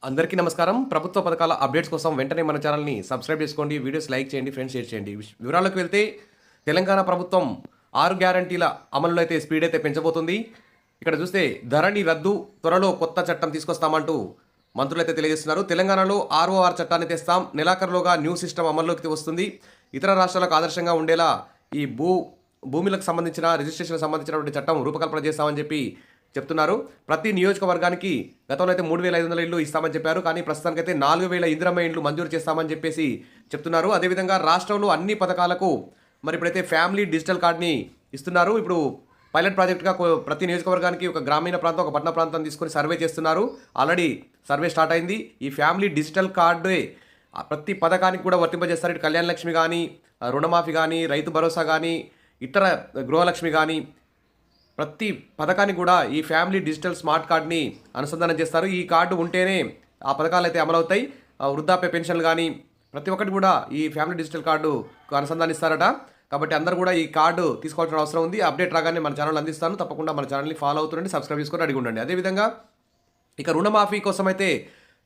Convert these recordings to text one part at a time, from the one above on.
అందరికీ నమస్కారం. ప్రభుత్వ పథకాల అప్డేట్స్ కోసం వెంటనే మన ఛానల్‌ని సబ్స్క్రైబ్ చేసుకోండి. వీడియోస్ లైక్ చేయండి, ఫ్రెండ్స్ షేర్ చేయండి. వివరాల్లోకి వెళ్తే తెలంగాణ ప్రభుత్వం 6 గ్యారంటీల అమలులో అయితే స్పీడ్ అయితే పెంచబోతుంది. ఇక్కడ చూస్తే ధరణి రద్దు, త్వరలో కొత్త చట్టం తీసుకొస్తామంటూ మంత్రులైతే తెలియజేస్తున్నారు. తెలంగాణలో ఆర్ఓఆర్ చట్టాన్ని తెస్తాం, నెలాఖరులోగా న్యూ సిస్టమ్ అమల్లోకి వస్తుంది. ఇతర రాష్ట్రాలకు ఆదర్శంగా ఉండేలా ఈ భూములకు సంబంధించిన రిజిస్ట్రేషన్కి సంబంధించినటువంటి చట్టం రూపకల్పన చేస్తామని చెప్పి చెప్తున్నారు. ప్రతి నియోజకవర్గానికి గతంలో అయితే 3,500 ఇళ్ళు ఇస్తామని చెప్పారు. కానీ ప్రస్తుతానికైతే 4,000 ఇందిరమ్మ ఇండ్లు మంజూరు చేస్తామని చెప్పేసి చెప్తున్నారు. అదేవిధంగా రాష్ట్రంలో అన్ని పథకాలకు మరి ఇప్పుడైతే ఫ్యామిలీ డిజిటల్ కార్డ్ని ఇస్తున్నారు. ఇప్పుడు పైలట్ ప్రాజెక్ట్గా ప్రతి నియోజకవర్గానికి ఒక గ్రామీణ ప్రాంతం, ఒక పట్టణ ప్రాంతం తీసుకొని సర్వే చేస్తున్నారు. ఆల్రెడీ సర్వే స్టార్ట్ అయింది. ఈ ఫ్యామిలీ డిజిటల్ కార్డే ప్రతి పథకానికి కూడా వర్తింపజేస్తారు. ఇటు కళ్యాణ లక్ష్మి కానీ, రుణమాఫీ కానీ, రైతు భరోసా కానీ, ఇతర గృహలక్ష్మి కానీ ప్రతి పథకానికి కూడా ఈ ఫ్యామిలీ డిజిటల్ స్మార్ట్ కార్డ్ని అనుసంధానం చేస్తారు. ఈ కార్డు ఉంటేనే ఆ పథకాలు అయితే అమలవుతాయి. వృద్ధాప్య పెన్షన్లు కానీ ప్రతి ఒక్కటి కూడా ఈ ఫ్యామిలీ డిజిటల్ కార్డు అనుసంధానిస్తారట. కాబట్టి అందరూ కూడా ఈ కార్డు తీసుకోవాల్సిన అవసరం ఉంది. అప్డేట్ రాగానే మన ఛానల్ అందిస్తాను. తప్పకుండా మన ఛానల్ని ఫాలో అవుతుండండి, సబ్స్క్రైబ్ చేసుకొని అడిగి ఉండండి. అదేవిధంగా ఇక రుణమాఫీ కోసం అయితే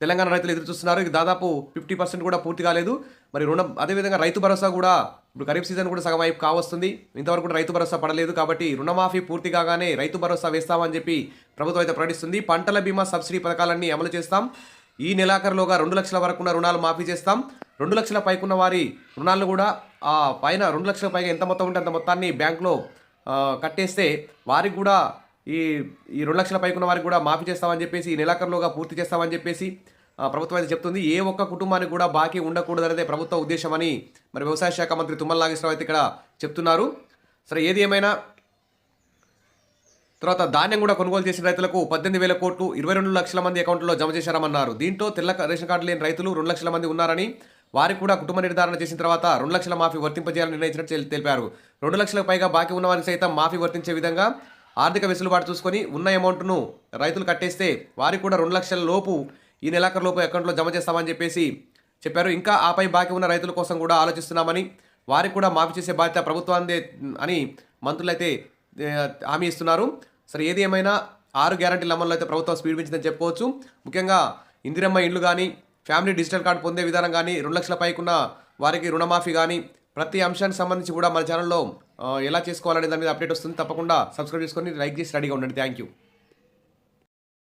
తెలంగాణ రైతులు ఎదురు చూస్తున్నారు. ఇది దాదాపు 50% కూడా పూర్తి కాలేదు. మరి అదేవిధంగా రైతు భరోసా కూడా ఇప్పుడు ఖరీఫ్ సీజన్ కూడా సగం వైపు కావస్తుంది. ఇంతవరకు కూడా రైతు భరోసా పడలేదు. కాబట్టి రుణమాఫీ పూర్తి కాగానే రైతు భరోసా వేస్తామని చెప్పి ప్రభుత్వం అయితే ప్రకటిస్తుంది. పంటల బీమా సబ్సిడీ పథకాలన్నీ అమలు చేస్తాం. ఈ నెలాఖరులోగా 2 లక్షల వరకు ఉన్న రుణాలు మాఫీ చేస్తాం. 2 లక్షల పైకున్న వారి రుణాలను కూడా పైన 2 లక్షల పైగా ఎంత మొత్తం ఉంటే అంత మొత్తాన్ని బ్యాంకులో కట్టేస్తే వారికి కూడా ఈ 2 లక్షల పైకున్న వారికి కూడా మాఫీ చేస్తామని చెప్పేసి, ఈ నెలాఖరులోగా పూర్తి చేస్తామని చెప్పేసి ప్రభుత్వం అయితే చెప్తుంది. ఏ ఒక్క కుటుంబానికి కూడా బాకీ ఉండకూడదనేదే ప్రభుత్వ ఉద్దేశమని మరి వ్యవసాయ శాఖ మంత్రి తుమ్మల నాగేశ్వరరావు అయితే ఇక్కడ చెప్తున్నారు. సరే, ఏది ఏమైనా తర్వాత ధాన్యం కూడా కొనుగోలు చేసిన రైతులకు 18,000 కోట్లు 22 లక్షల మంది అకౌంట్లో జమ చేశారన్నారు. దీంతో తెల్ల రేషన్ కార్డు లేని రైతులు 2 లక్షల మంది ఉన్నారని, వారికి కూడా కుటుంబ నిర్ధారణ చేసిన తర్వాత 2 లక్షల మాఫీ వర్తింపజేయాలని నిర్ణయించినట్టు తెలిపారు. 2 లక్షలకు పైగా బాకీ ఉన్నవారికి సైతం మాఫీ వర్తించే విధంగా ఆర్థిక వెసులుబాటు చూసుకొని ఉన్న అమౌంట్ను రైతులు కట్టేస్తే వారికి కూడా 2 లక్షల లోపు ఈ నెలాఖరు లోపు అకౌంట్లో జమ చేస్తామని చెప్పేసి చెప్పారు. ఇంకా ఆపై బాకీ ఉన్న రైతుల కోసం కూడా ఆలోచిస్తున్నామని, వారికి కూడా మాఫీ చేసే బాధ్యత ప్రభుత్వాందే అని మంత్రులు అయితే హామీ ఇస్తున్నారు. సరే, ఏది ఏమైనా 6 గ్యారంటీల అమల్లో అయితే ప్రభుత్వం స్పీడ్ పెంచిందని చెప్పుకోవచ్చు. ముఖ్యంగా ఇందిరమ్మ ఇండ్లు కానీ, ఫ్యామిలీ డిజిటల్ కార్డు పొందే విధానం కానీ, 2 లక్షల పైకున్న వారికి రుణమాఫీ కానీ ప్రతి అంశానికి సంబంధించి కూడా మన ఛానల్లో ఎలా చేసుకోవాలనే దాని మీద అప్డేట్ వస్తుంది. తప్పకుండా సబ్స్క్రైబ్ చేసుకొని లైక్ చేసి రెడీగా ఉండండి. Thank you.